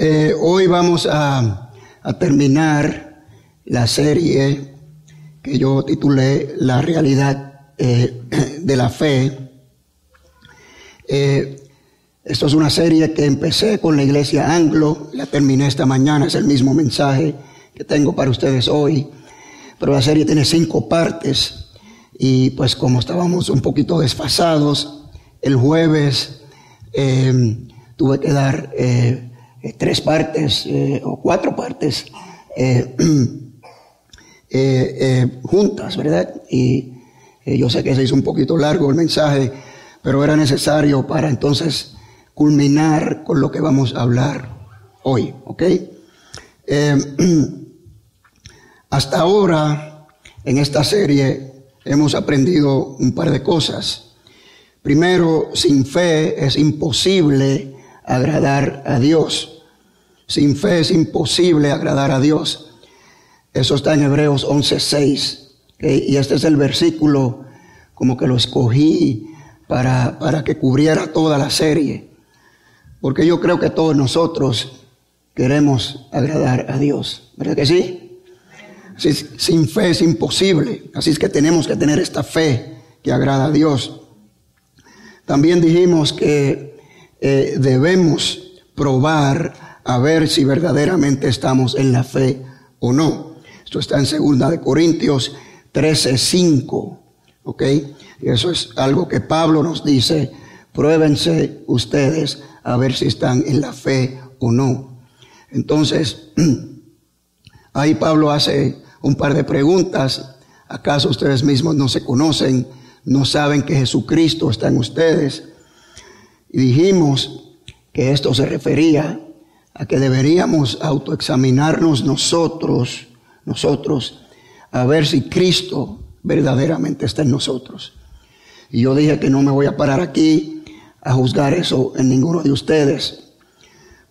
Hoy vamos a terminar la serie que yo titulé La realidad de la fe. Esto es una serie que empecé con la iglesia Anglo, la terminé esta mañana, es el mismo mensaje que tengo para ustedes hoy, pero la serie tiene 5 partes y pues como estábamos un poquito desfasados, el jueves tuve que dar 3 partes o 4 partes juntas, ¿verdad? Y yo sé que se hizo un poquito largo el mensaje, pero era necesario para entonces culminar con lo que vamos a hablar hoy, ¿ok? Hasta ahora, en esta serie, hemos aprendido un par de cosas. Primero, sin fe es imposible agradar a Dios. Sin fe es imposible agradar a Dios. Eso está en Hebreos 11:6. ¿Okay? Y este es el versículo como que lo escogí para que cubriera toda la serie. Porque yo creo que todos nosotros queremos agradar a Dios. ¿Verdad que sí? Así, sin fe es imposible. Así es que tenemos que tener esta fe que agrada a Dios. También dijimos que debemos probar a ver si verdaderamente estamos en la fe o no. Esto está en 2 de Corintios 13:5. ¿Ok? Y eso es algo que Pablo nos dice. Pruébense ustedes a ver si están en la fe o no. Entonces, ahí Pablo hace un par de preguntas. ¿Acaso ustedes mismos no se conocen? ¿No saben que Jesucristo está en ustedes? Y dijimos que esto se refería a que deberíamos autoexaminarnos nosotros, a ver si Cristo verdaderamente está en nosotros. Y yo dije que no me voy a parar aquí a juzgar eso en ninguno de ustedes.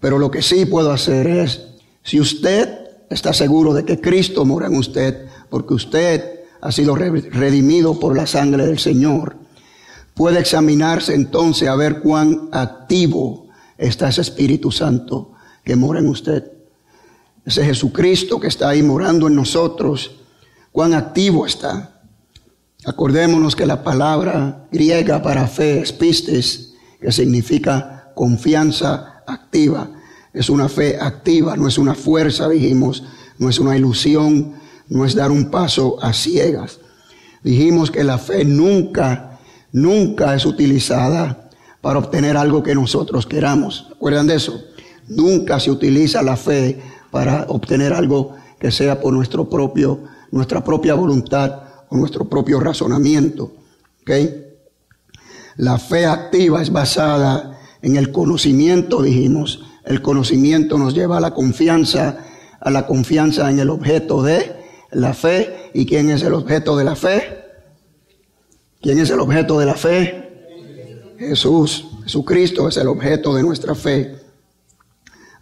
Pero lo que sí puedo hacer es, si usted está seguro de que Cristo mora en usted, porque usted ha sido redimido por la sangre del Señor, puede examinarse entonces a ver cuán activo está ese Espíritu Santo que mora en usted. Ese Jesucristo que está ahí morando en nosotros, cuán activo está. Acordémonos que la palabra griega para fe es pistis, que significa confianza activa. Es una fe activa, no es una fuerza, dijimos, no es una ilusión, no es dar un paso a ciegas. Dijimos que la fe nunca es utilizada para obtener algo que nosotros queramos. ¿Recuerdan de eso? Nunca se utiliza la fe para obtener algo que sea por nuestra propia voluntad o nuestro propio razonamiento. ¿Okay? La fe activa es basada en el conocimiento, dijimos. El conocimiento nos lleva a la confianza en el objeto de la fe. ¿Y quién es el objeto de la fe? ¿Quién es el objeto de la fe? Jesucristo es el objeto de nuestra fe.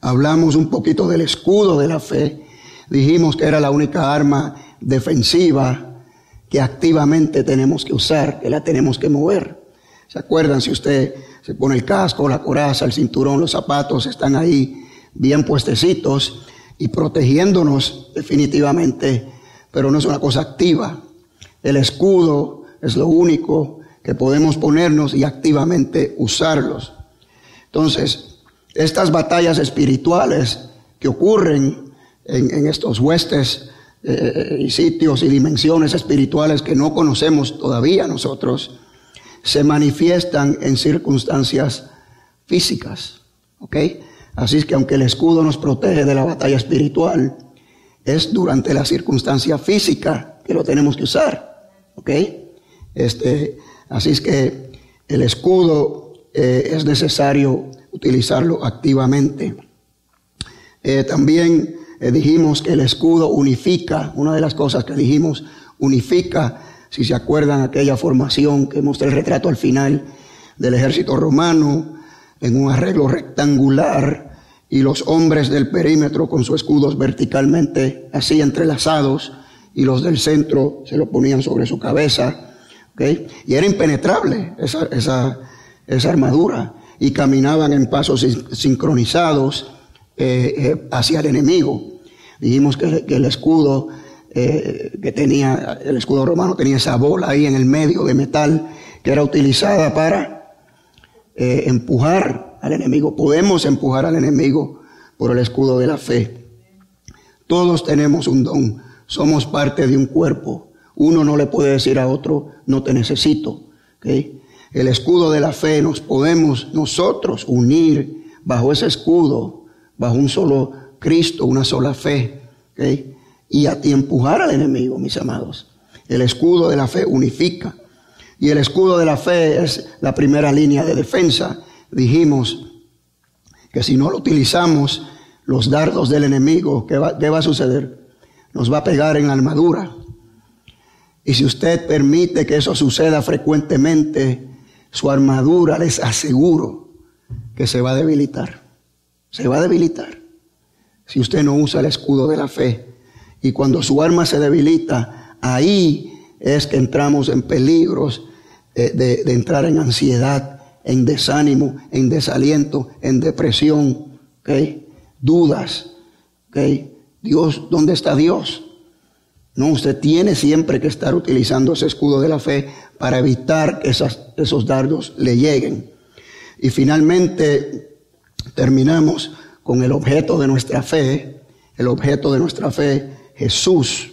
Hablamos un poquito del escudo de la fe. Dijimos que era la única arma defensiva que activamente tenemos que usar, que la tenemos que mover. ¿Se acuerdan? Si usted se pone el casco, la coraza, el cinturón, los zapatos están ahí bien puestecitos y protegiéndonos definitivamente, pero no es una cosa activa. El escudo es lo único que podemos ponernos y activamente usarlos. Entonces, estas batallas espirituales que ocurren en estos huestes y sitios y dimensiones espirituales que no conocemos todavía nosotros, se manifiestan en circunstancias físicas. ¿Ok? Así es que aunque el escudo nos protege de la batalla espiritual, es durante la circunstancia física que lo tenemos que usar. ¿Ok? Así es que el escudo es necesario utilizarlo activamente. También dijimos que el escudo unifica. Una de las cosas que dijimos, unifica. Si se acuerdan aquella formación que mostré el retrato al final del ejército romano en un arreglo rectangular y los hombres del perímetro con sus escudos verticalmente así entrelazados y los del centro se lo ponían sobre su cabeza. ¿Okay? Y era impenetrable esa armadura y caminaban en pasos sincronizados hacia el enemigo. Dijimos que el escudo que tenía, el escudo romano tenía esa bola ahí en el medio de metal que era utilizada para empujar al enemigo. Podemos empujar al enemigo por el escudo de la fe. Todos tenemos un don, somos parte de un cuerpo. Uno no le puede decir a otro, no te necesito. ¿Okay? El escudo de la fe nos podemos nosotros unir bajo ese escudo, bajo un solo Cristo, una sola fe. ¿Okay? Y empujar al enemigo, mis amados. El escudo de la fe unifica. Y el escudo de la fe es la primera línea de defensa. Dijimos que si no lo utilizamos, los dardos del enemigo, ¿qué va a suceder? Nos va a pegar en la armadura. Y si usted permite que eso suceda frecuentemente, su armadura, les aseguro que se va a debilitar. Se va a debilitar si usted no usa el escudo de la fe. Y cuando su arma se debilita, ahí es que entramos en peligros de entrar en ansiedad, en desánimo, en desaliento, en depresión, ¿okay? Dudas, ¿okay? Dios, ¿dónde está Dios? No, usted tiene siempre que estar utilizando ese escudo de la fe para evitar que esos dardos le lleguen. Y finalmente terminamos con el objeto de nuestra fe, Jesús,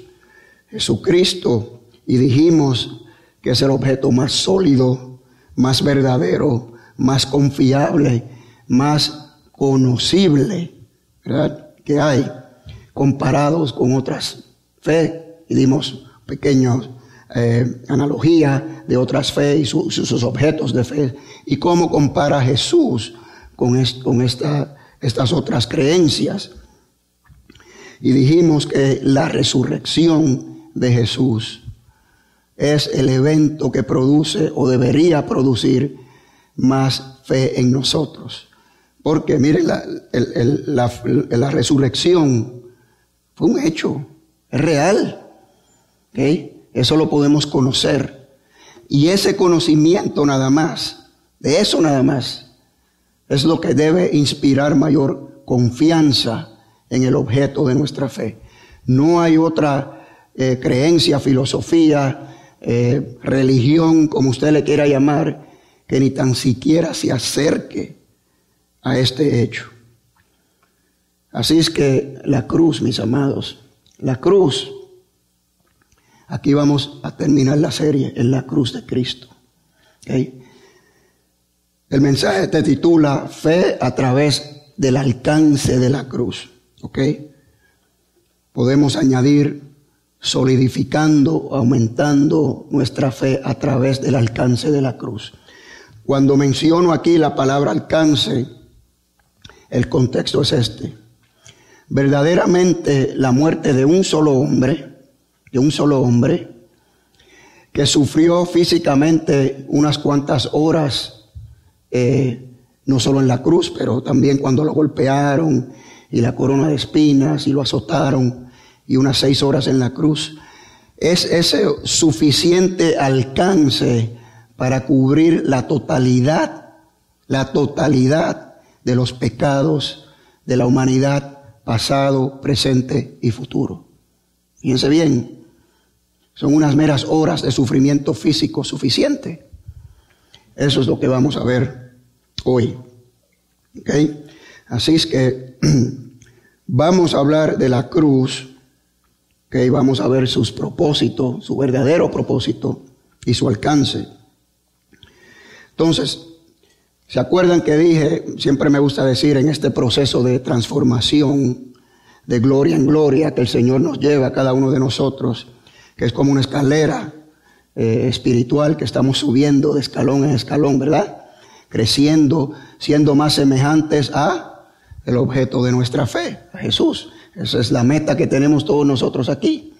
Jesucristo, y dijimos que es el objeto más sólido, más verdadero, más confiable, más conocible, ¿verdad?, que hay, comparados con otras fe. Y dimos pequeños analogía de otras fe y sus objetos de fe, y cómo compara Jesús con estas otras creencias. Y dijimos que la resurrección de Jesús es el evento que produce o debería producir más fe en nosotros. Porque miren, la resurrección fue un hecho, es real. ¿Okay? Eso lo podemos conocer. Y ese conocimiento nada más, de eso nada más, es lo que debe inspirar mayor confianza en el objeto de nuestra fe. No hay otra creencia, filosofía, religión, como usted le quiera llamar, que ni tan siquiera se acerque a este hecho. Así es que la cruz, mis amados, la cruz, aquí vamos a terminar la serie en la cruz de Cristo. ¿Okay? El mensaje te titula Fe a través del alcance de la cruz. ¿Okay? Podemos añadir solidificando, aumentando nuestra fe a través del alcance de la cruz. Cuando menciono aquí la palabra alcance, el contexto es este. Verdaderamente la muerte de un solo hombre, que sufrió físicamente unas cuantas horas, no solo en la cruz, pero también cuando lo golpearon y la corona de espinas y lo azotaron y unas 6 horas en la cruz, es ese suficiente alcance para cubrir la totalidad de los pecados de la humanidad, pasado, presente y futuro. Fíjense bien, son unas meras horas de sufrimiento físico suficiente. Eso es lo que vamos a ver hoy. ¿Okay? Así es que vamos a hablar de la cruz. ¿Okay? Vamos a ver sus propósitos, su verdadero propósito y su alcance. Entonces, ¿se acuerdan que dije, siempre me gusta decir, en este proceso de transformación, de gloria en gloria, que el Señor nos lleva a cada uno de nosotros, que es como una escalera espiritual que estamos subiendo de escalón en escalón, ¿verdad? Creciendo, siendo más semejantes a el objeto de nuestra fe, a Jesús. Esa es la meta que tenemos todos nosotros aquí.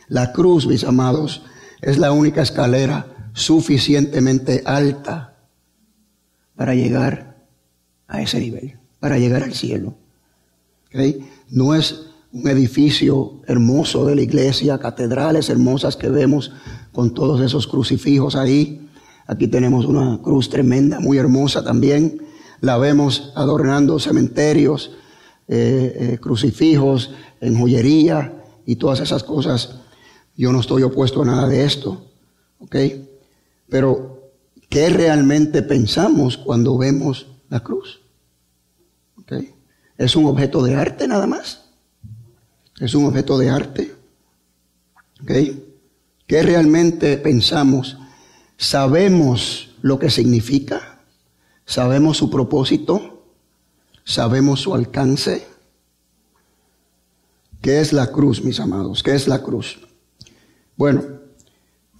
La cruz, mis amados, es la única escalera suficientemente alta para llegar a ese nivel, para llegar al cielo. ¿Okay? No es un edificio hermoso de la iglesia, catedrales hermosas que vemos con todos esos crucifijos ahí. Aquí tenemos una cruz tremenda, muy hermosa también. La vemos adornando cementerios, crucifijos, en joyería y todas esas cosas. Yo no estoy opuesto a nada de esto, ¿ok? Pero, ¿qué realmente pensamos cuando vemos la cruz? ¿Ok? ¿Es un objeto de arte nada más? ¿Es un objeto de arte? ¿Ok? ¿Qué realmente pensamos? ¿Sabemos lo que significa? ¿Sabemos su propósito? ¿Sabemos su alcance? ¿Qué es la cruz, mis amados? ¿Qué es la cruz? Bueno,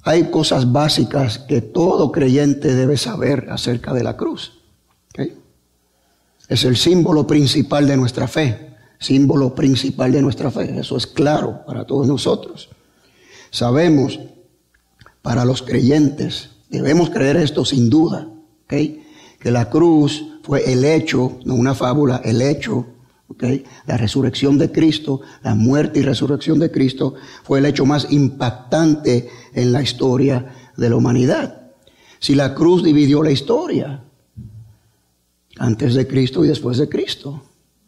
hay cosas básicas que todo creyente debe saber acerca de la cruz. ¿Okay? Es el símbolo principal de nuestra fe. Símbolo principal de nuestra fe. Eso es claro para todos nosotros. Sabemos, para los creyentes, debemos creer esto sin duda, ¿okay? Que la cruz fue el hecho, no una fábula, el hecho, ¿okay? La resurrección de Cristo, la muerte y resurrección de Cristo fue el hecho más impactante en la historia de la humanidad. Si la cruz dividió la historia, antes de Cristo y después de Cristo.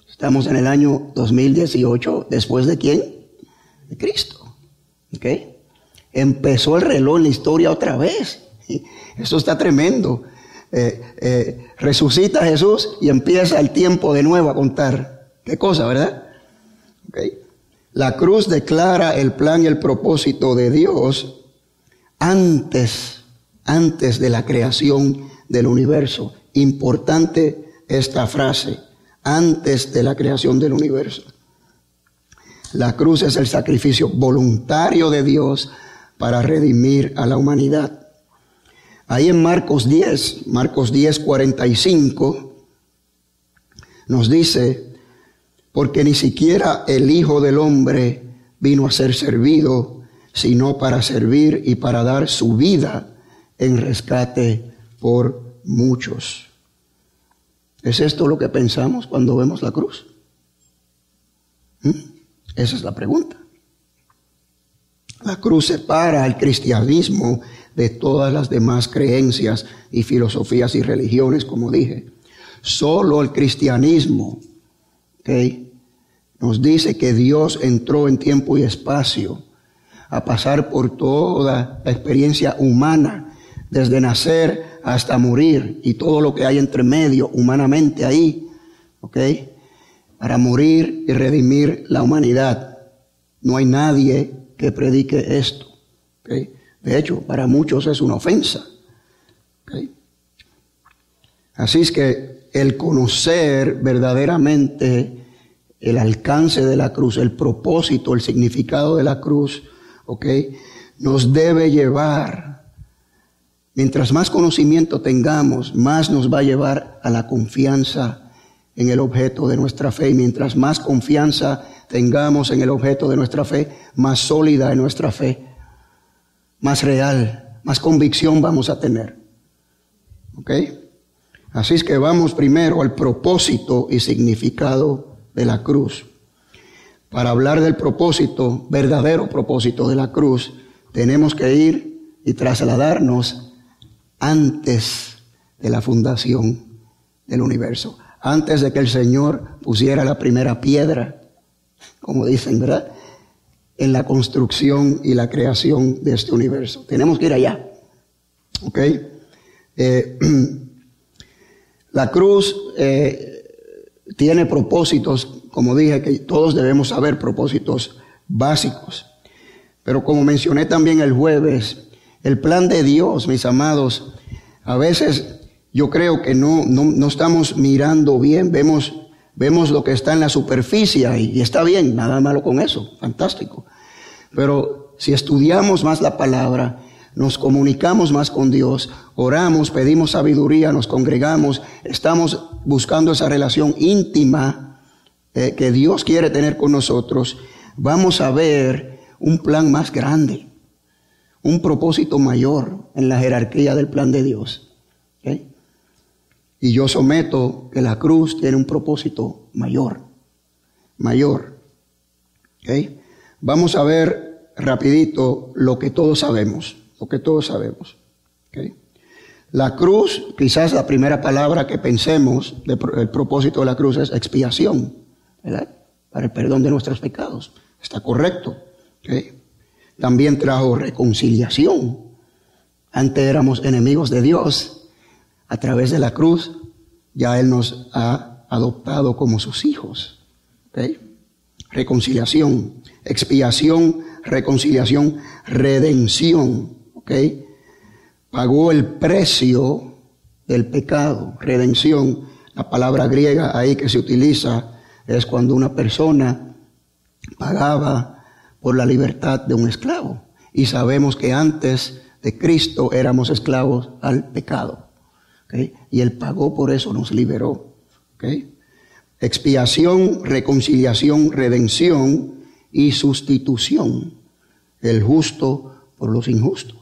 Estamos en el año 2018, ¿después de quién? De Cristo. ¿Okay? Empezó el reloj en la historia otra vez. Eso está tremendo. Resucita Jesús y empieza el tiempo de nuevo a contar. ¿Qué cosa, verdad? ¿Okay? La cruz declara el plan y el propósito de Dios antes de la creación del universo. Importante esta frase, antes de la creación del universo. La cruz es el sacrificio voluntario de Dios para redimir a la humanidad. Ahí en Marcos 10, 45, nos dice, porque ni siquiera el Hijo del Hombre vino a ser servido, sino para servir y para dar su vida en rescate por muchos. ¿Es esto lo que pensamos cuando vemos la cruz? Esa es la pregunta. La cruz separa al cristianismo de todas las demás creencias y filosofías y religiones, como dije. Solo el cristianismo, ¿okay?, nos dice que Dios entró en tiempo y espacio a pasar por toda la experiencia humana, desde nacer hasta morir y todo lo que hay entre medio humanamente ahí, ¿ok? Para morir y redimir la humanidad. No hay nadie que predique esto, ¿okay? De hecho, para muchos es una ofensa, ¿okay? Así es que el conocer verdaderamente el alcance de la cruz, el propósito, el significado de la cruz, ¿okay?, nos debe llevar. Mientras más conocimiento tengamos, más nos va a llevar a la confianza en el objeto de nuestra fe. Y mientras más confianza tengamos en el objeto de nuestra fe, más sólida es nuestra fe, más real, más convicción vamos a tener. ¿Ok? Así es que vamos primero al propósito y significado de la cruz. Para hablar del propósito, verdadero propósito de la cruz, tenemos que ir y trasladarnos antes de la fundación del universo, antes de que el Señor pusiera la primera piedra, como dicen, ¿verdad?, en la construcción y la creación de este universo. Tenemos que ir allá. ¿Ok? La cruz tiene propósitos, como dije, que todos debemos saber, propósitos básicos. Pero como mencioné también el jueves, el plan de Dios, mis amados, a veces yo creo que no estamos mirando bien, vemos lo que está en la superficie y está bien, nada malo con eso, fantástico. Pero si estudiamos más la palabra, nos comunicamos más con Dios, oramos, pedimos sabiduría, nos congregamos, estamos buscando esa relación íntima que Dios quiere tener con nosotros, vamos a ver un plan más grande, un propósito mayor en la jerarquía del plan de Dios. ¿Okay? Y yo someto que la cruz tiene un propósito mayor. ¿Okay? Vamos a ver rapidito lo que todos sabemos. ¿Okay? La cruz, quizás la primera palabra que pensemos del propósito de la cruz es expiación, ¿verdad? Para el perdón de nuestros pecados. Está correcto. ¿Okay? También trajo reconciliación. Antes éramos enemigos de Dios. A través de la cruz ya Él nos ha adoptado como sus hijos. ¿Okay? Reconciliación, expiación, reconciliación, redención. ¿Okay? Pagó el precio del pecado, redención. La palabra griega ahí que se utiliza es cuando una persona pagaba por la libertad de un esclavo. Y sabemos que antes de Cristo éramos esclavos al pecado. ¿Okay? Y Él pagó por eso, nos liberó. ¿Okay? Expiación, reconciliación, redención y sustitución. El justo por los injustos.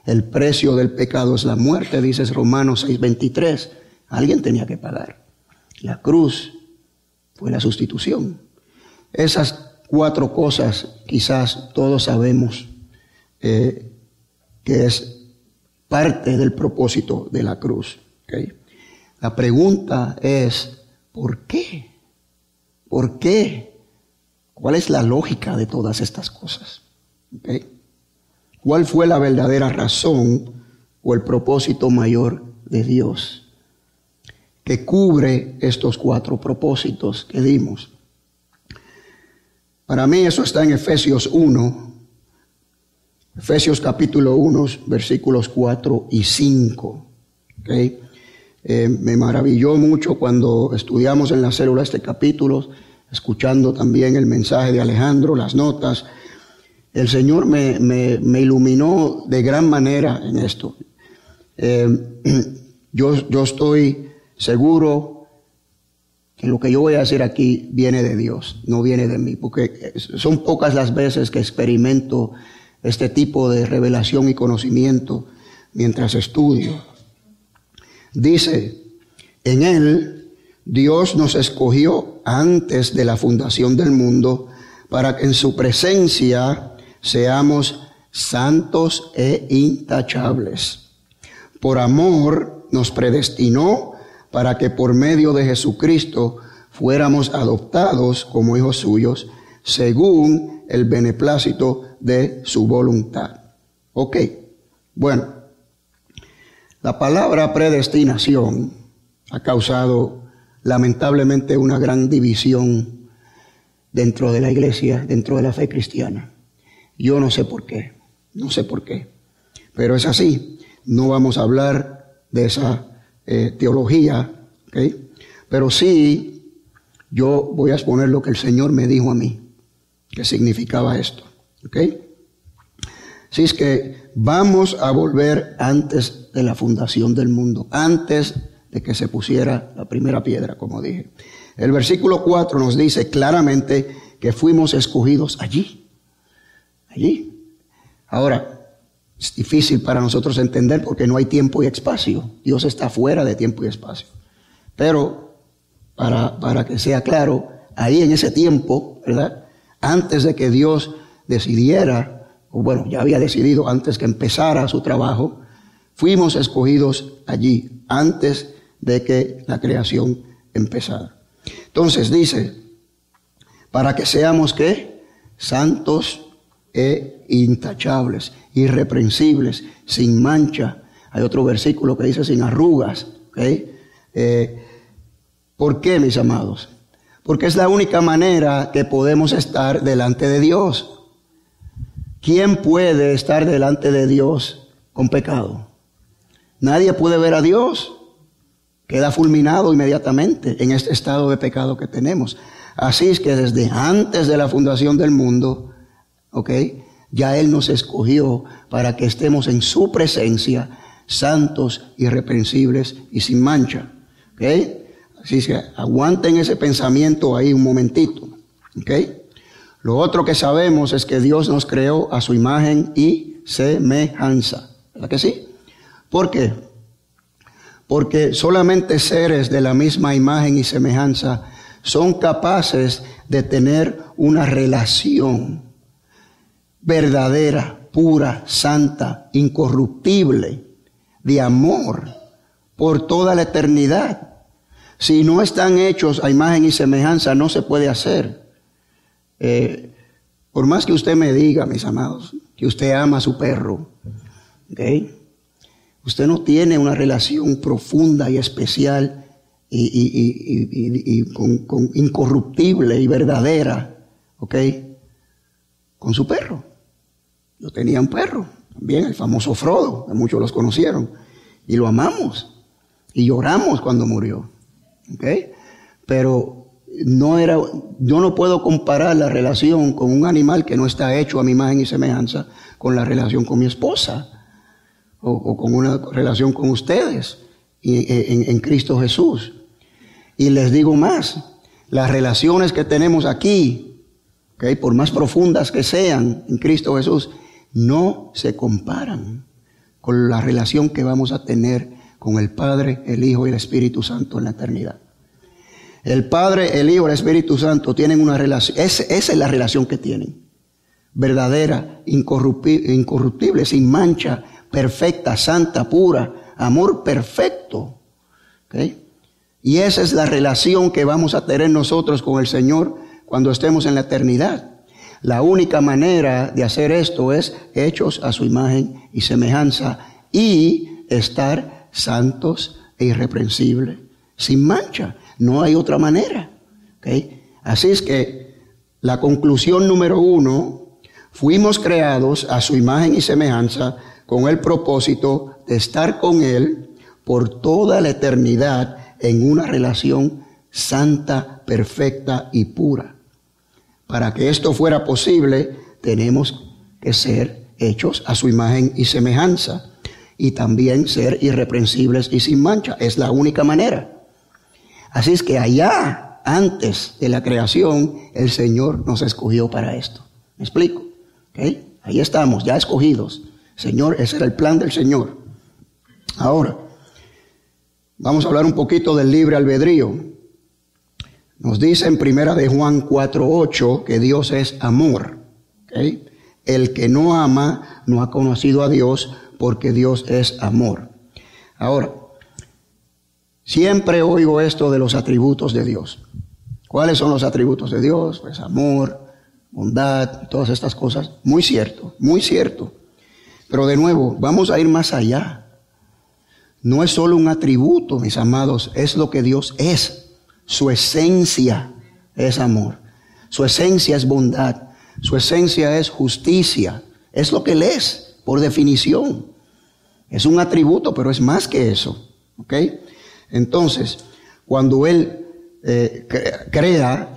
El precio del pecado es la muerte, dice Romanos 6:23. Alguien tenía que pagar. La cruz fue la sustitución. Esas 4 cosas quizás todos sabemos que es parte del propósito de la cruz. ¿Okay? La pregunta es, ¿por qué? ¿Por qué? ¿Cuál es la lógica de todas estas cosas? ¿Okay? ¿Cuál fue la verdadera razón o el propósito mayor de Dios que cubre estos 4 propósitos que dimos? Para mí eso está en Efesios 1, Efesios capítulo 1, versículos 4 y 5. ¿Okay? Me maravilló mucho cuando estudiamos en la célula este capítulo, escuchando también el mensaje de Alejandro, las notas. El Señor me iluminó de gran manera en esto. Yo estoy seguro que lo que yo voy a decir aquí viene de Dios, no viene de mí, porque son pocas las veces que experimento este tipo de revelación y conocimiento mientras estudio. Dice, en Él Dios nos escogió antes de la fundación del mundo para que en su presencia seamos santos e intachables. Por amor nos predestinó para que por medio de Jesucristo fuéramos adoptados como hijos suyos, según el beneplácito de su voluntad. Ok, bueno, la palabra predestinación ha causado lamentablemente una gran división dentro de la iglesia, dentro de la fe cristiana. Yo no sé por qué, pero es así. No vamos a hablar de esa teología, ¿okay? Pero sí, yo voy a exponer lo que el Señor me dijo a mí, que significaba esto, ¿ok? Así es que vamos a volver antes de la fundación del mundo, antes de que se pusiera la primera piedra, como dije. El versículo 4 nos dice claramente que fuimos escogidos allí. Ahora, es difícil para nosotros entender porque no hay tiempo y espacio. Dios está fuera de tiempo y espacio. Pero, para que sea claro, ahí en ese tiempo, ¿verdad? Antes de que Dios decidiera, o bueno, ya había decidido antes que empezara su trabajo, fuimos escogidos allí, antes de que la creación empezara. Entonces dice, para que seamos, ¿qué? Santos e intachables, irreprensibles, sin mancha. Hay otro versículo que dice sin arrugas. ¿Okay? ¿Por qué, mis amados? Porque es la única manera que podemos estar delante de Dios. ¿Quién puede estar delante de Dios con pecado? Nadie puede ver a Dios. Queda fulminado inmediatamente en este estado de pecado que tenemos. Así es que desde antes de la fundación del mundo, ¿okay? Ya Él nos escogió para que estemos en su presencia, santos, irreprensibles y sin mancha. ¿Okay? Así es que aguanten ese pensamiento ahí un momentito. ¿Okay? Lo otro que sabemos es que Dios nos creó a su imagen y semejanza. ¿Verdad que sí? ¿Por qué? Porque solamente seres de la misma imagen y semejanza son capaces de tener una relación verdadera, pura, santa, incorruptible, de amor por toda la eternidad. Si no están hechos a imagen y semejanza, no se puede hacer. Por más que usted me diga, mis amados, que usted ama a su perro, ¿okay? Usted no tiene una relación profunda y especial y con incorruptible y verdadera, ¿ok? Con su perro. Yo tenía un perro, también el famoso Frodo, que muchos los conocieron, y lo amamos y lloramos cuando murió, ¿ok? Pero yo no puedo comparar la relación con un animal que no está hecho a mi imagen y semejanza con la relación con mi esposa o con una relación con ustedes en Cristo Jesús. Y les digo más, las relaciones que tenemos aquí, ¿okay?, por más profundas que sean en Cristo Jesús, no se comparan con la relación que vamos a tener con el Padre, el Hijo y el Espíritu Santo en la eternidad. El Padre, el Hijo y el Espíritu Santo tienen una relación, esa es la relación que tienen, verdadera, incorruptible, sin mancha, perfecta, santa, pura, amor perfecto, ¿okay? Y esa es la relación que vamos a tener nosotros con el Señor cuando estemos en la eternidad. La única manera de hacer esto es hechos a su imagen y semejanza y estar santos e irreprensibles, sin mancha. No hay otra manera, ¿okay? Así es que la conclusión número 1, fuimos creados a su imagen y semejanza con el propósito de estar con Él por toda la eternidad en una relación santa, perfecta y pura. Para que esto fuera posible, tenemos que ser hechos a su imagen y semejanza y también ser irreprensibles y sin mancha. Es la única manera. Así es que allá, antes de la creación, el Señor nos escogió para esto. ¿Me explico? ¿Okay? Ahí estamos, ya escogidos. Señor, ese era el plan del Señor. Ahora, vamos a hablar un poquito del libre albedrío. Nos dice en 1 de Juan 4:8 que Dios es amor. ¿Okay? El que no ama no ha conocido a Dios, porque Dios es amor. Ahora, siempre oigo esto de los atributos de Dios. ¿Cuáles son los atributos de Dios? Pues amor, bondad, todas estas cosas. Muy cierto, muy cierto. Pero de nuevo, vamos a ir más allá. No es solo un atributo, mis amados, es lo que Dios es. Su esencia es amor. Su esencia es bondad. Su esencia es justicia. Es lo que Él es, por definición. Es un atributo, pero es más que eso. ¿Ok? Entonces, cuando Él crea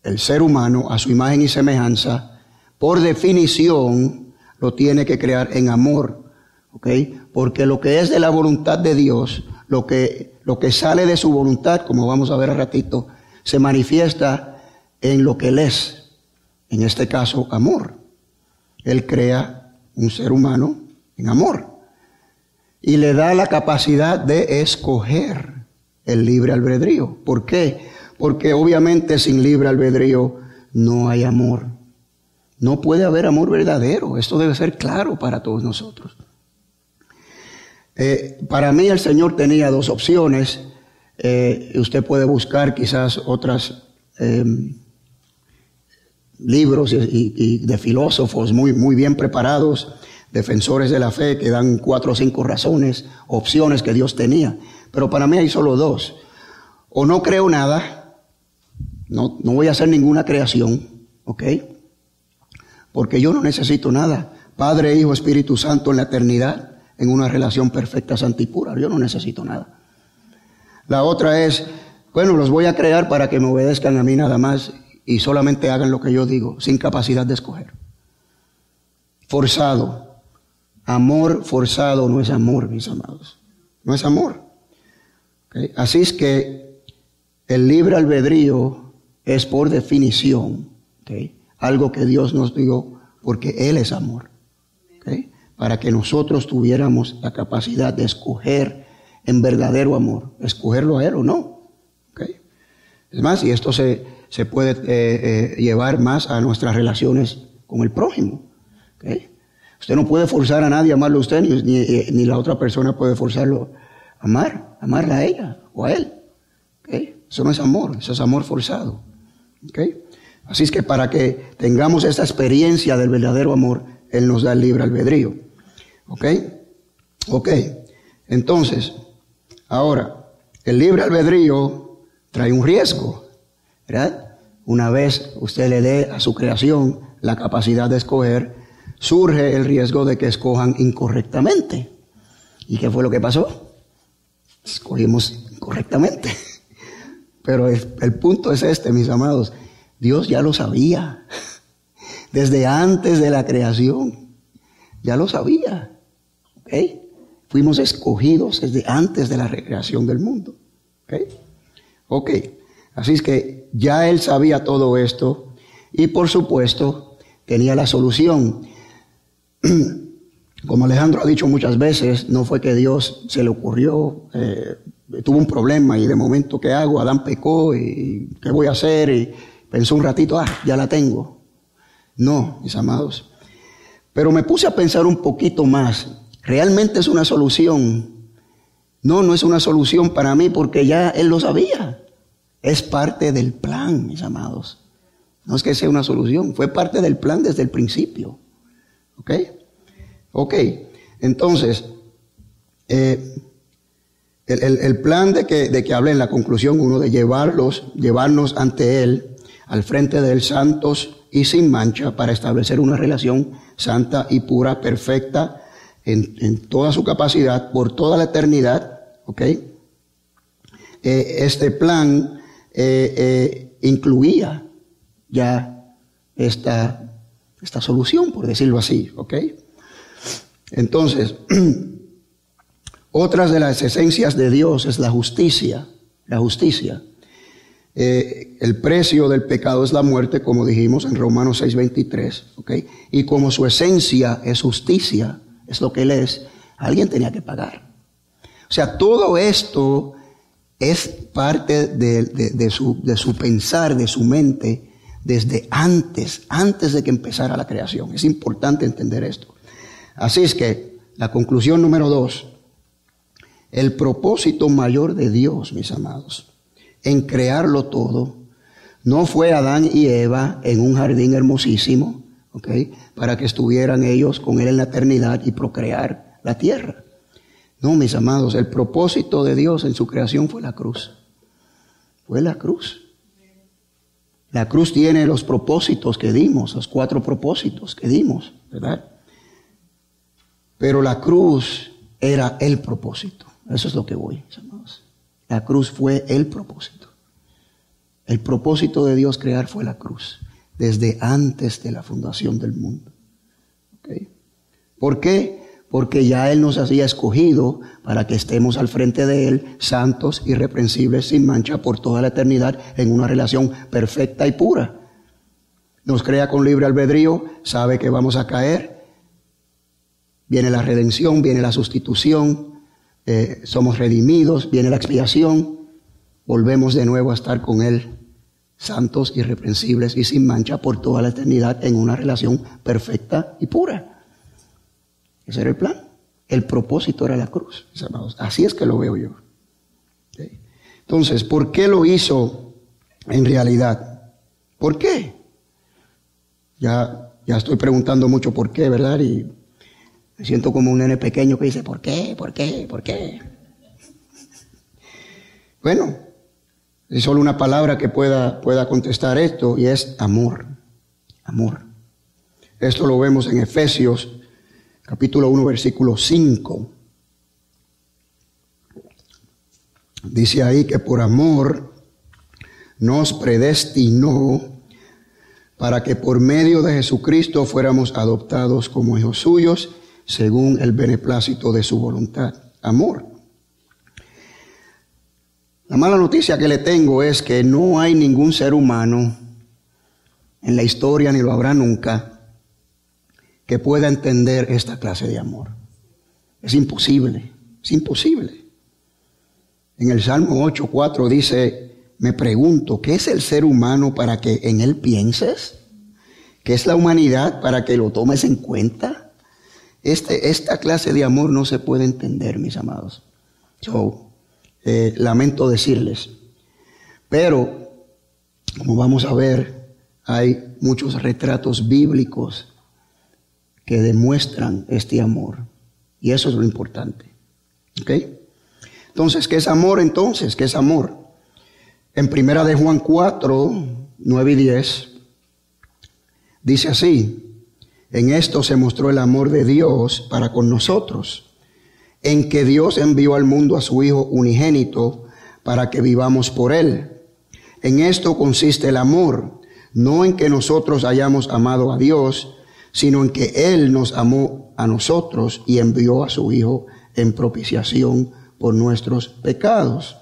el ser humano a su imagen y semejanza, por definición lo tiene que crear en amor. ¿Ok? Porque lo que es de la voluntad de Dios, lo que sale de su voluntad, como vamos a ver al ratito, se manifiesta en lo que Él es. En este caso, amor. Él crea un ser humano en amor. Y le da la capacidad de escoger el libre albedrío. ¿Por qué? Porque obviamente sin libre albedrío no hay amor. No puede haber amor verdadero. Esto debe ser claro para todos nosotros. Para mí el Señor tenía dos opciones. Usted puede buscar quizás otras libros y de filósofos muy bien preparados, defensores de la fe, que dan 4 o 5 razones, opciones que Dios tenía. Pero para mí hay solo dos. O no creo nada, no voy a hacer ninguna creación, ¿ok? Porque yo no necesito nada. Padre, Hijo, Espíritu Santo en la eternidad, en una relación perfecta, santa y pura. Yo no necesito nada. La otra es, bueno, los voy a crear para que me obedezcan a mí nada más y solamente hagan lo que yo digo, sin capacidad de escoger. Forzado. Amor forzado no es amor, mis amados. No es amor. ¿Okay? Así es que el libre albedrío es por definición, ¿okay?, algo que Dios nos dio porque Él es amor. ¿Okay? Para que nosotros tuviéramos la capacidad de escoger en verdadero amor, escogerlo a Él o no. ¿Okay? Es más, y esto se puede llevar más a nuestras relaciones con el prójimo. ¿Okay? Usted no puede forzar a nadie a amarlo a usted, ni la otra persona puede forzarlo a amarla a ella o a él. ¿Okay? Eso no es amor, eso es amor forzado. ¿Okay? Así es que para que tengamos esta experiencia del verdadero amor, Él nos da el libre albedrío. ¿Ok? Ok. Entonces, ahora, el libre albedrío trae un riesgo, ¿verdad? Una vez usted le dé a su creación la capacidad de escoger, surge el riesgo de que escojan incorrectamente. ¿Y qué fue lo que pasó? Escogimos incorrectamente. Pero el punto es este, mis amados. Dios ya lo sabía. Desde antes de la creación. Ya lo sabía. ¿Ok? Fuimos escogidos desde antes de la recreación del mundo. ¿Ok? Ok. Así es que ya Él sabía todo esto. Y por supuesto, tenía la solución. Como Alejandro ha dicho muchas veces, no fue que Dios se le ocurrió, tuvo un problema y de momento, ¿qué hago? Adán pecó y ¿qué voy a hacer? Y pensó un ratito, ya la tengo. No, mis amados. Pero me puse a pensar un poquito más. ¿Realmente es una solución? No, no es una solución para mí porque ya Él lo sabía. Es parte del plan, mis amados. No es que sea una solución, fue parte del plan desde el principio. ¿Ok? Ok, entonces, el plan de que hablé en la conclusión 1, de llevarnos ante Él, al frente de Él, santos y sin mancha, para establecer una relación santa y pura, perfecta, en toda su capacidad, por toda la eternidad, ¿ok? Este plan incluía ya esta solución, por decirlo así, ¿ok? Entonces, otras de las esencias de Dios es la justicia. La justicia. El precio del pecado es la muerte, como dijimos en Romanos 6:23. ¿Okay? Y como su esencia es justicia, es lo que Él es, alguien tenía que pagar. O sea, todo esto es parte de su pensar, de su mente, desde antes de que empezara la creación. Es importante entender esto. Así es que la conclusión número 2, el propósito mayor de Dios, mis amados, en crearlo todo, no fue Adán y Eva en un jardín hermosísimo, ¿ok? Para que estuvieran ellos con Él en la eternidad y procrear la tierra. No, mis amados, el propósito de Dios en su creación fue la cruz. Fue la cruz. La cruz tiene los propósitos que dimos, los 4 propósitos que dimos, ¿verdad? Pero la cruz era el propósito. Eso es lo que voy, amados. La cruz fue el propósito. El propósito de Dios crear fue la cruz, desde antes de la fundación del mundo. ¿Okay? ¿Por qué? Porque ya Él nos había escogido para que estemos al frente de Él, santos, irreprensibles, sin mancha, por toda la eternidad, en una relación perfecta y pura. Nos crea con libre albedrío, sabe que vamos a caer. Viene la redención, viene la sustitución, somos redimidos, viene la expiación, volvemos de nuevo a estar con Él, santos, irreprensibles y sin mancha por toda la eternidad en una relación perfecta y pura. Ese era el plan. El propósito era la cruz, mis amados. Así es que lo veo yo. ¿Okay? Entonces, ¿por qué lo hizo en realidad? ¿Por qué? Ya estoy preguntando mucho por qué, ¿verdad? Y me siento como un nene pequeño que dice, ¿por qué? ¿Por qué? ¿Por qué? Bueno, es solo una palabra que pueda contestar esto y es amor. Amor. Esto lo vemos en Efesios, capítulo 1, versículo 5. Dice ahí que por amor nos predestinó para que por medio de Jesucristo fuéramos adoptados como hijos suyos, según el beneplácito de su voluntad. Amor. La mala noticia que le tengo es que no hay ningún ser humano en la historia, ni lo habrá nunca, que pueda entender esta clase de amor. Es imposible, es imposible. En el Salmo 8:4 dice, me pregunto, ¿qué es el ser humano para que en él pienses? ¿Qué es la humanidad para que lo tomes en cuenta? esta clase de amor no se puede entender, mis amados. Yo lamento decirles. Pero, como vamos a ver, hay muchos retratos bíblicos que demuestran este amor. Y eso es lo importante. ¿Ok? Entonces, ¿qué es amor entonces? ¿Qué es amor? En 1 de Juan 4, 9 y 10, dice así: en esto se mostró el amor de Dios para con nosotros, en que Dios envió al mundo a su Hijo unigénito para que vivamos por Él. En esto consiste el amor, no en que nosotros hayamos amado a Dios, sino en que Él nos amó a nosotros y envió a su Hijo en propiciación por nuestros pecados.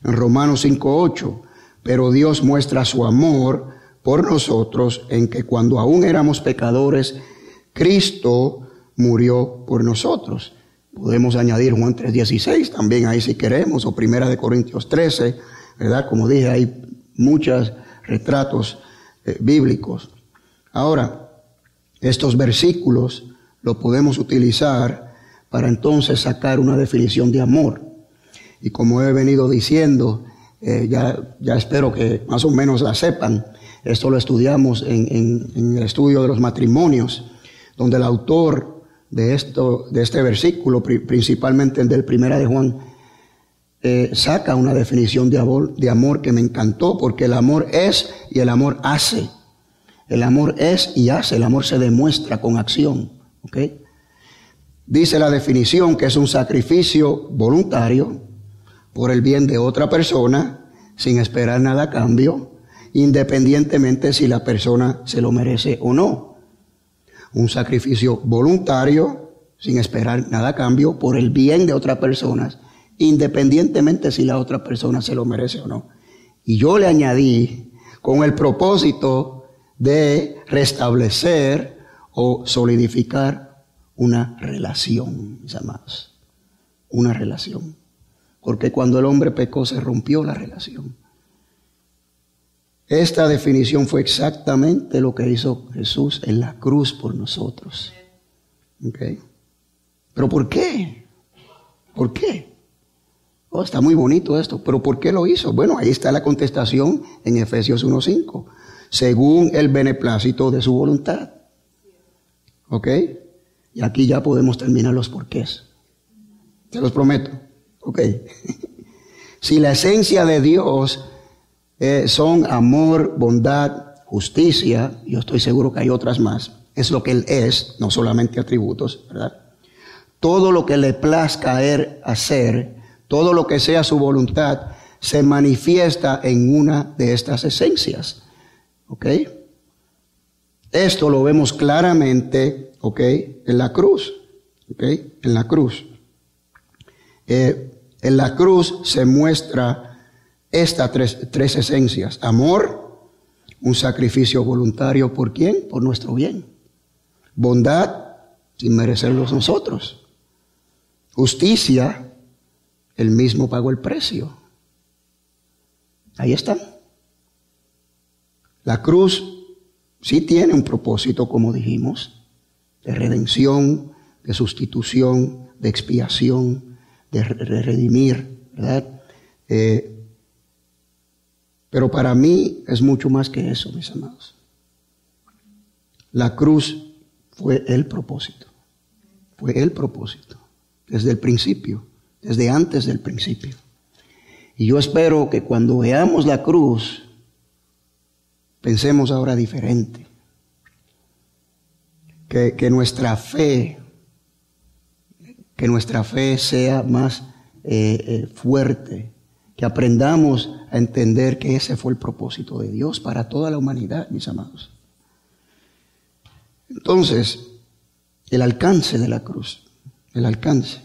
En Romanos 5:8, pero Dios muestra su amor por nosotros en que cuando aún éramos pecadores, Cristo murió por nosotros. Podemos añadir Juan 3:16 también ahí si queremos, o 1 de Corintios 13, ¿verdad? Como dije, hay muchos retratos bíblicos. Ahora, estos versículos los podemos utilizar para entonces sacar una definición de amor. Y como he venido diciendo, ya espero que más o menos la sepan. Esto lo estudiamos en el estudio de los matrimonios, donde el autor de este versículo, principalmente el del 1 de Juan, saca una definición de amor que me encantó, porque el amor es y el amor hace. El amor es y hace, el amor se demuestra con acción. ¿Ok? Dice la definición que es un sacrificio voluntario por el bien de otra persona, sin esperar nada a cambio, independientemente si la persona se lo merece o no. Un sacrificio voluntario, sin esperar nada a cambio, por el bien de otras personas, independientemente si la otra persona se lo merece o no. Y yo le añadí con el propósito de restablecer o solidificar una relación, mis amados. Una relación. Porque cuando el hombre pecó se rompió la relación. Esta definición fue exactamente lo que hizo Jesús en la cruz por nosotros. ¿Okay? ¿Pero por qué? ¿Por qué? Oh, está muy bonito esto, pero ¿por qué lo hizo? Bueno, ahí está la contestación en Efesios 1:5. Según el beneplácito de su voluntad. ¿Ok? Y aquí ya podemos terminar los porqués. Se los prometo. ¿Ok? Si la esencia de Dios son amor, bondad, justicia, yo estoy seguro que hay otras más. Es lo que Él es, no solamente atributos, ¿verdad? Todo lo que le plazca a Él hacer, todo lo que sea su voluntad, se manifiesta en una de estas esencias. ¿Ok? Esto lo vemos claramente, ¿ok? En la cruz. ¿Ok? En la cruz. En la cruz se muestra estas tres esencias. Amor, un sacrificio voluntario ¿por quién? Por nuestro bien. Bondad, sin merecerlos nosotros. Justicia, Él mismo pagó el precio. Ahí está. La cruz sí tiene un propósito, como dijimos, de redención, de sustitución, de expiación, de redimir, ¿verdad? Pero para mí es mucho más que eso, mis amados. La cruz fue el propósito. Fue el propósito. Desde el principio. Desde antes del principio. Y yo espero que cuando veamos la cruz, pensemos ahora diferente. Que nuestra fe sea más fuerte. Que aprendamos a entender que ese fue el propósito de Dios para toda la humanidad, mis amados. Entonces, el alcance de la cruz. El alcance.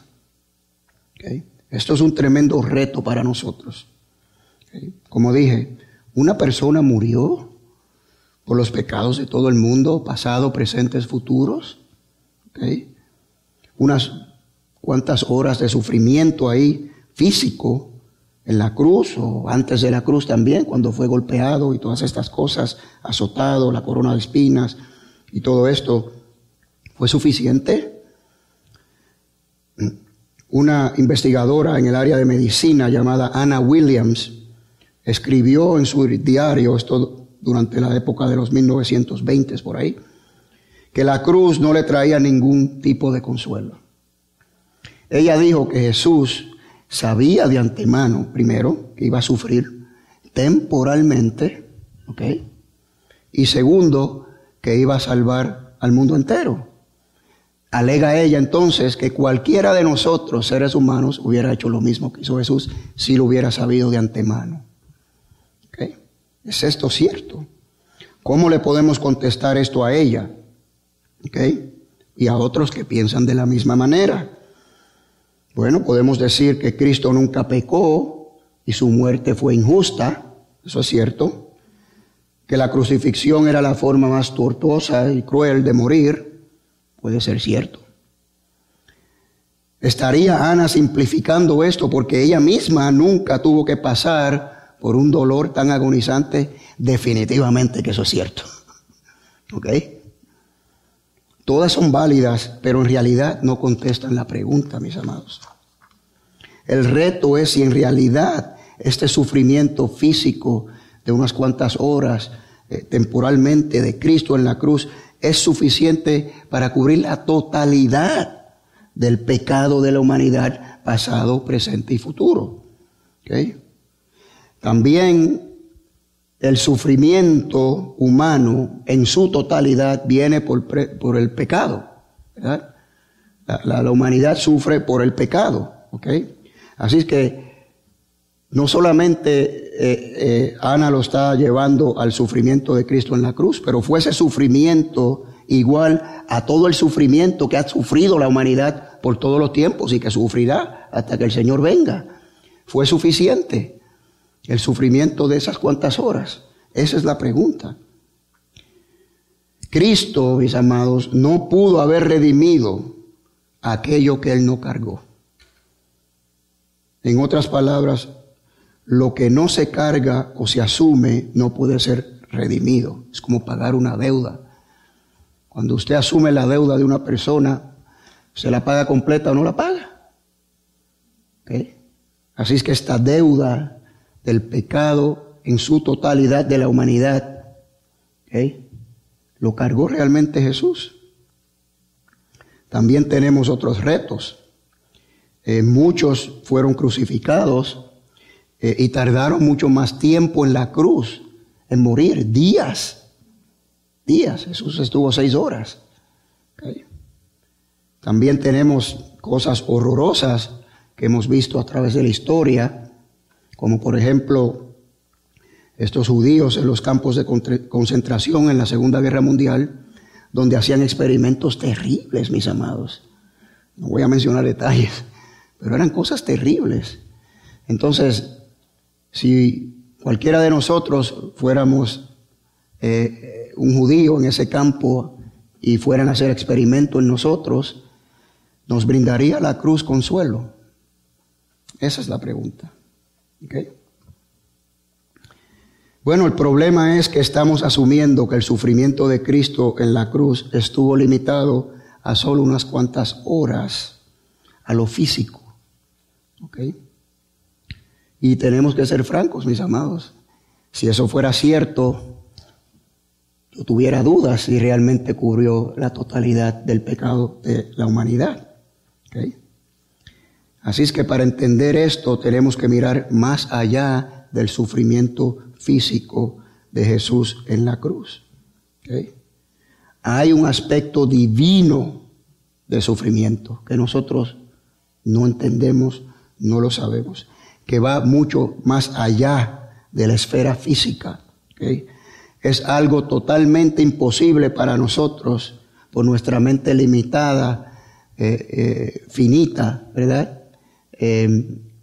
¿Okay? Esto es un tremendo reto para nosotros. ¿Okay? Como dije, una persona murió por los pecados de todo el mundo, pasado, presentes, futuros. ¿Okay? Unas cuantas horas de sufrimiento ahí, físico, en la cruz, o antes de la cruz también, cuando fue golpeado y todas estas cosas, azotado, la corona de espinas y todo esto, ¿fue suficiente una investigadora en el área de medicina llamada Anna Williams escribió en su diario, esto durante la época de los 1920 por ahí, que la cruz no le traía ningún tipo de consuelo. Ella dijo que Jesús sabía de antemano, primero, que iba a sufrir temporalmente, ¿ok? Y segundo, que iba a salvar al mundo entero. Alega ella entonces que cualquiera de nosotros, seres humanos, hubiera hecho lo mismo que hizo Jesús si lo hubiera sabido de antemano. ¿Okay? ¿Es esto cierto? ¿Cómo le podemos contestar esto a ella? ¿Okay? Y a otros que piensan de la misma manera. Bueno, podemos decir que Cristo nunca pecó y su muerte fue injusta. Eso es cierto. Que la crucifixión era la forma más tortuosa y cruel de morir. Puede ser cierto. ¿Estaría Ana simplificando esto porque ella misma nunca tuvo que pasar por un dolor tan agonizante? Definitivamente que eso es cierto. ¿Ok? Todas son válidas, pero en realidad no contestan la pregunta, mis amados. El reto es si en realidad este sufrimiento físico de unas cuantas horas temporalmente de Cristo en la cruz es suficiente para cubrir la totalidad del pecado de la humanidad, pasado, presente y futuro. ¿Okay? También el sufrimiento humano en su totalidad viene por el pecado, ¿verdad? La humanidad sufre por el pecado. ¿Okay? Así es que no solamente Ana lo está llevando al sufrimiento de Cristo en la cruz, pero fue ese sufrimiento igual a todo el sufrimiento que ha sufrido la humanidad por todos los tiempos y que sufrirá hasta que el Señor venga. ¿Fue suficiente el sufrimiento de esas cuantas horas? Esa es la pregunta. Cristo, mis amados, no pudo haber redimido aquello que Él no cargó. En otras palabras, lo que no se carga o se asume no puede ser redimido. Es como pagar una deuda. Cuando usted asume la deuda de una persona, ¿se la paga completa o no la paga? ¿Okay? Así es que esta deuda del pecado en su totalidad de la humanidad, ¿okay?, lo cargó realmente Jesús. También tenemos otros retos. Muchos fueron crucificados y tardaron mucho más tiempo en la cruz, en morir, días. Jesús estuvo 6 horas. ¿Okay? También tenemos cosas horrorosas que hemos visto a través de la historia, como por ejemplo estos judíos en los campos de concentración en la Segunda Guerra Mundial, donde hacían experimentos terribles, mis amados. No voy a mencionar detalles, pero eran cosas terribles. Entonces, si cualquiera de nosotros fuéramos un judío en ese campo y fueran a hacer experimento en nosotros, ¿nos brindaría la cruz consuelo? Esa es la pregunta. ¿Okay? Bueno, el problema es que estamos asumiendo que el sufrimiento de Cristo en la cruz estuvo limitado a solo unas cuantas horas, a lo físico. ¿Okay? Y tenemos que ser francos, mis amados. Si eso fuera cierto, yo tuviera dudas si realmente cubrió la totalidad del pecado de la humanidad. ¿Okay? Así es que para entender esto tenemos que mirar más allá del sufrimiento físico de Jesús en la cruz. ¿Okay? Hay un aspecto divino de sufrimiento que nosotros no entendemos, no lo sabemos, que va mucho más allá de la esfera física. ¿Okay? Es algo totalmente imposible para nosotros, por nuestra mente limitada, finita, ¿verdad?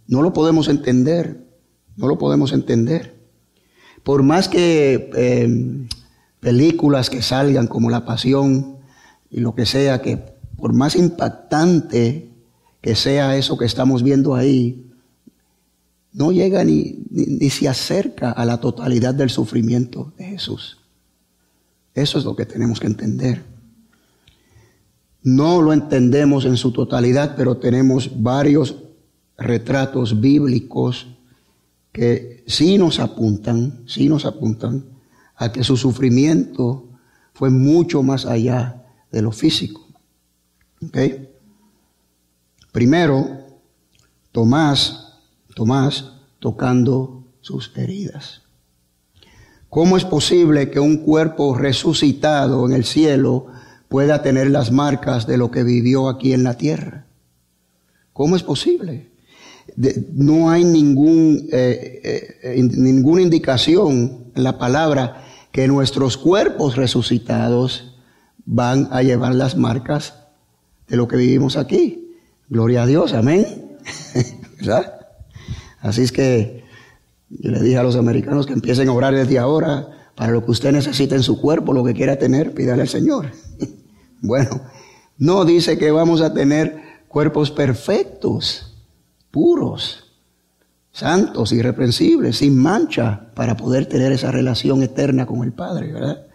No lo podemos entender, Por más que películas que salgan como La Pasión y lo que sea, que por más impactante que sea eso que estamos viendo ahí, no llega ni se acerca a la totalidad del sufrimiento de Jesús. Eso es lo que tenemos que entender. No lo entendemos en su totalidad, pero tenemos varios retratos bíblicos que sí nos apuntan a que su sufrimiento fue mucho más allá de lo físico. ¿Okay? Primero, Tomás tocando sus heridas. ¿Cómo es posible que un cuerpo resucitado en el cielo pueda tener las marcas de lo que vivió aquí en la tierra? ¿Cómo es posible? No hay ninguna indicación en la palabra que nuestros cuerpos resucitados van a llevar las marcas de lo que vivimos aquí. Gloria a Dios, amén. ¿Verdad? Así es que yo le dije a los americanos que empiecen a orar desde ahora para lo que usted necesite en su cuerpo, lo que quiera tener, pídale al Señor. Bueno, no dice que vamos a tener cuerpos perfectos, puros, santos, irreprensibles, sin mancha, para poder tener esa relación eterna con el Padre, ¿verdad?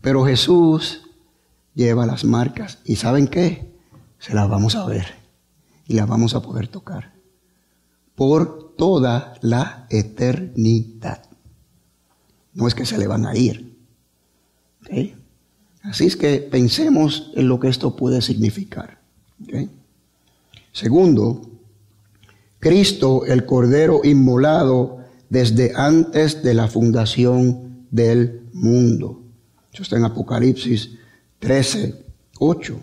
Pero Jesús lleva las marcas. ¿Y saben qué? Se las vamos a ver y las vamos a poder tocar por toda la eternidad. No es que se le van a ir. ¿Okay? Así es que pensemos en lo que esto puede significar. ¿Okay? Segundo, Cristo, el Cordero inmolado desde antes de la fundación del mundo. Eso está en Apocalipsis 13:8.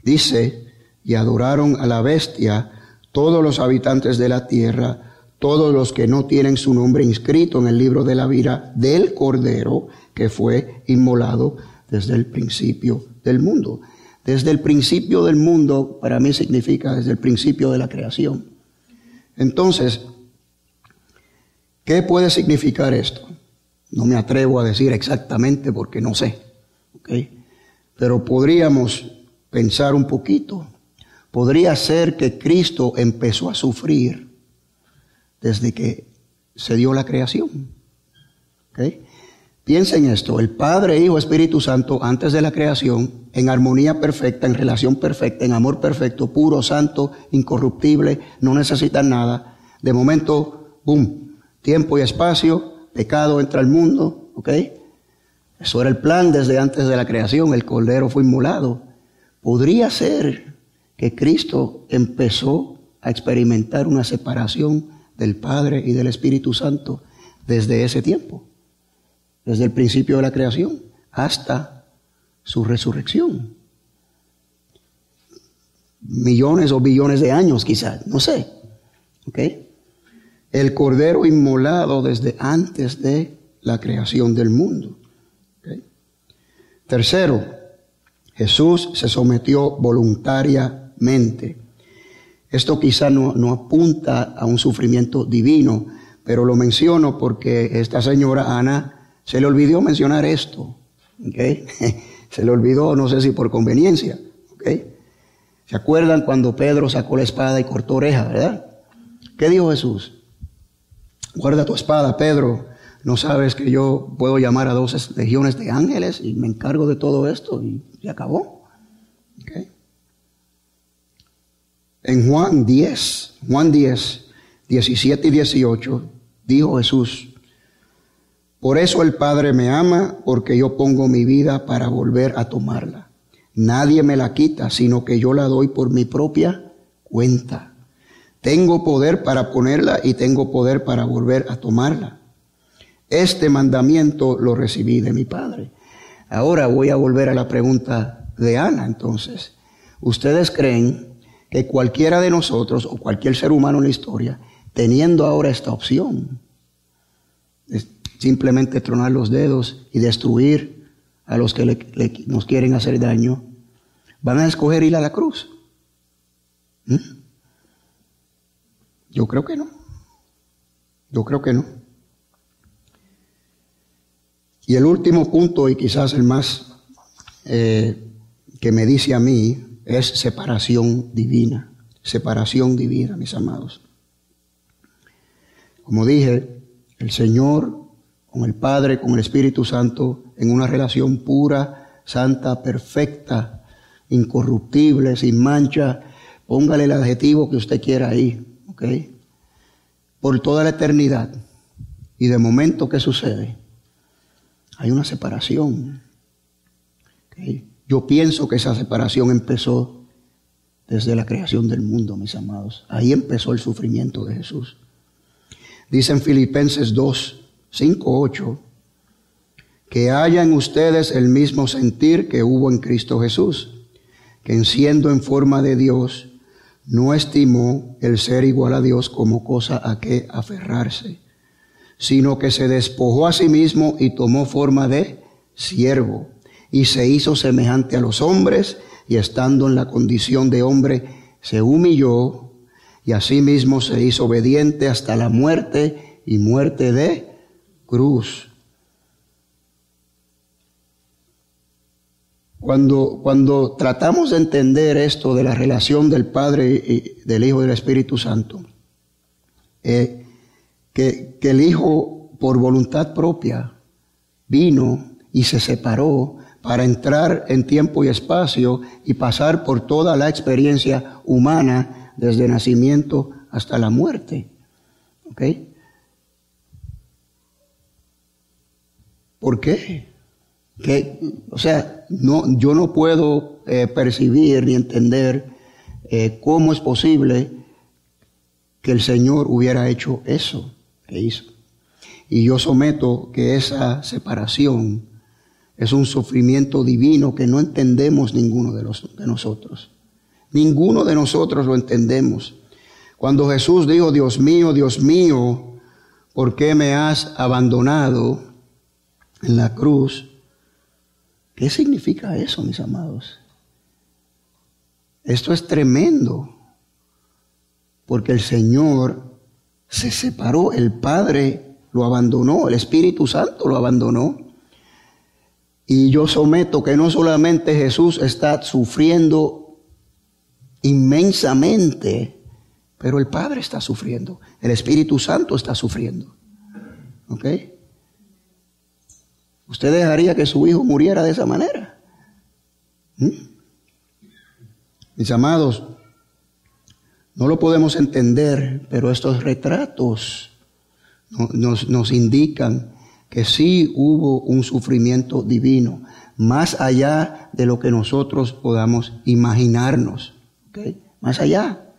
Dice, y adoraron a la bestia todos los habitantes de la tierra, todos los que no tienen su nombre inscrito en el libro de la vida del Cordero que fue inmolado desde el principio del mundo. Desde el principio del mundo, para mí significa desde el principio de la creación. Entonces, ¿qué puede significar esto? No me atrevo a decir exactamente porque no sé, ¿okay? Pero podríamos pensar un poquito. Podría ser que Cristo empezó a sufrir desde que se dio la creación. ¿Okay? Piensen esto, el Padre, Hijo, Espíritu Santo, antes de la creación, en armonía perfecta, en relación perfecta, en amor perfecto, puro, santo, incorruptible, no necesitan nada. De momento, boom, tiempo y espacio, pecado entra al mundo, ¿ok? Eso era el plan desde antes de la creación, el Cordero fue inmolado. Podría ser que Cristo empezó a experimentar una separación del Padre y del Espíritu Santo desde ese tiempo. Desde el principio de la creación hasta su resurrección. Millones o billones de años quizás, no sé. ¿Okay? El Cordero inmolado desde antes de la creación del mundo. ¿Okay? Tercero, Jesús se sometió voluntariamente. Esto quizás no apunta a un sufrimiento divino, pero lo menciono porque esta señora Ana se le olvidó mencionar esto, ¿okay? Se le olvidó, no sé si por conveniencia, ¿okay? ¿Se acuerdan cuando Pedro sacó la espada y cortó oreja, verdad? ¿Qué dijo Jesús? Guarda tu espada, Pedro, ¿no sabes que yo puedo llamar a 2 legiones de ángeles y me encargo de todo esto? Y acabó, ¿okay? En Juan 10, 17 y 18, dijo Jesús, por eso el Padre me ama, porque yo pongo mi vida para volver a tomarla. Nadie me la quita, sino que yo la doy por mi propia cuenta. Tengo poder para ponerla y tengo poder para volver a tomarla. Este mandamiento lo recibí de mi Padre. Ahora voy a volver a la pregunta de Ana, entonces. ¿Ustedes creen que cualquiera de nosotros o cualquier ser humano en la historia, teniendo ahora esta opción, simplemente tronar los dedos y destruir a los que nos quieren hacer daño, van a escoger ir a la cruz? Yo creo que no. Yo creo que no. Y el último punto, y quizás el más que me dice a mí, es separación divina. Separación divina, mis amados. Como dije, el Señor con el Padre, con el Espíritu Santo, en una relación pura, santa, perfecta, incorruptible, sin mancha, póngale el adjetivo que usted quiera ahí, ¿ok? Por toda la eternidad. Y de momento, ¿qué sucede? Hay una separación. ¿Okay? Yo pienso que esa separación empezó desde la creación del mundo, mis amados. Ahí empezó el sufrimiento de Jesús. Dice en Filipenses 2, 5, 8, que haya en ustedes el mismo sentir que hubo en Cristo Jesús, que siendo en forma de Dios, no estimó el ser igual a Dios como cosa a que aferrarse, sino que se despojó a sí mismo y tomó forma de siervo, y se hizo semejante a los hombres, y estando en la condición de hombre, se humilló, y asimismo se hizo obediente hasta la muerte, y muerte de cruz. Cuando tratamos de entender esto de la relación del Padre y del Hijo y del Espíritu Santo, que el Hijo por voluntad propia vino y se separó para entrar en tiempo y espacio y pasar por toda la experiencia humana desde el nacimiento hasta la muerte. ¿Ok? ¿Por qué? Yo no puedo percibir ni entender cómo es posible que el Señor hubiera hecho eso que hizo. Y yo someto que esa separación es un sufrimiento divino que no entendemos ninguno de nosotros. Ninguno de nosotros lo entendemos. Cuando Jesús dijo, Dios mío, ¿por qué me has abandonado en la cruz? ¿Qué significa eso, mis amados? Esto es tremendo, porque el Señor se separó, el Padre lo abandonó, el Espíritu Santo lo abandonó. Y yo someto que no solamente Jesús está sufriendo inmensamente, pero el Padre está sufriendo, el Espíritu Santo está sufriendo. ¿Ok? ¿Usted dejaría que su hijo muriera de esa manera? Mis amados, no lo podemos entender, pero estos retratos nos indican que sí hubo un sufrimiento divino, más allá de lo que nosotros podamos imaginarnos. ¿Okay? Más allá.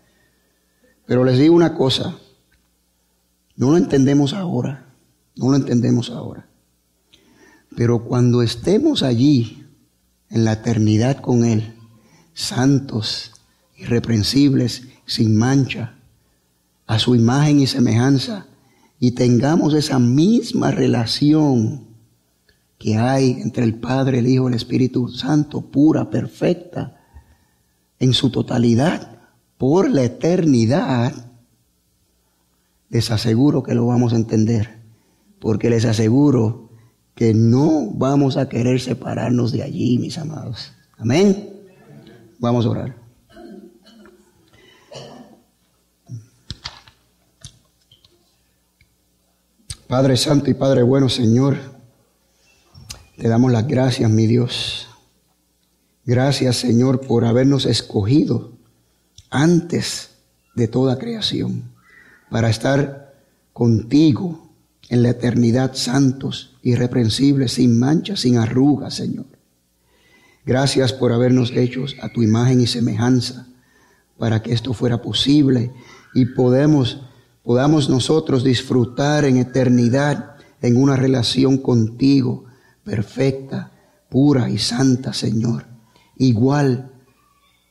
Pero les digo una cosa, no lo entendemos ahora, pero cuando estemos allí, en la eternidad con Él, santos, irreprensibles, sin mancha, a su imagen y semejanza, y tengamos esa misma relación que hay entre el Padre, el Hijo y el Espíritu Santo, pura, perfecta, en su totalidad, por la eternidad, les aseguro que lo vamos a entender, porque les aseguro que no vamos a querer separarnos de allí, mis amados. Amén. Vamos a orar. Padre Santo y Padre bueno, Señor, te damos las gracias, mi Dios. Gracias, Señor, por habernos escogido antes de toda creación para estar contigo en la eternidad, santos, irreprensibles, sin mancha, sin arrugas, Señor. Gracias por habernos hecho a tu imagen y semejanza para que esto fuera posible y podamos nosotros disfrutar en eternidad en una relación contigo perfecta, pura y santa, Señor, igual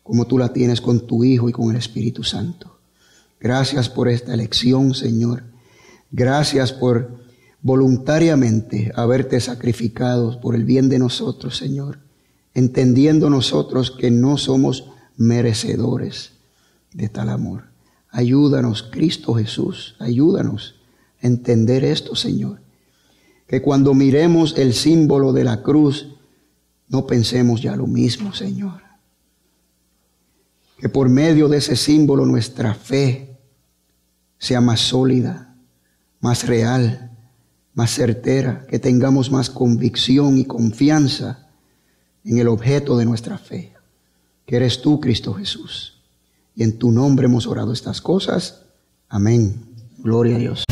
como tú la tienes con tu Hijo y con el Espíritu Santo. Gracias por esta elección, Señor. Gracias por voluntariamente haberte sacrificado por el bien de nosotros, Señor, entendiendo nosotros que no somos merecedores de tal amor. Ayúdanos, Cristo Jesús, ayúdanos a entender esto, Señor. Que cuando miremos el símbolo de la cruz, no pensemos ya lo mismo, Señor. Que por medio de ese símbolo nuestra fe sea más sólida, más real, más certera, que tengamos más convicción y confianza en el objeto de nuestra fe. que eres tú, Cristo Jesús. Y en tu nombre hemos orado estas cosas. Amén. Gloria a Dios.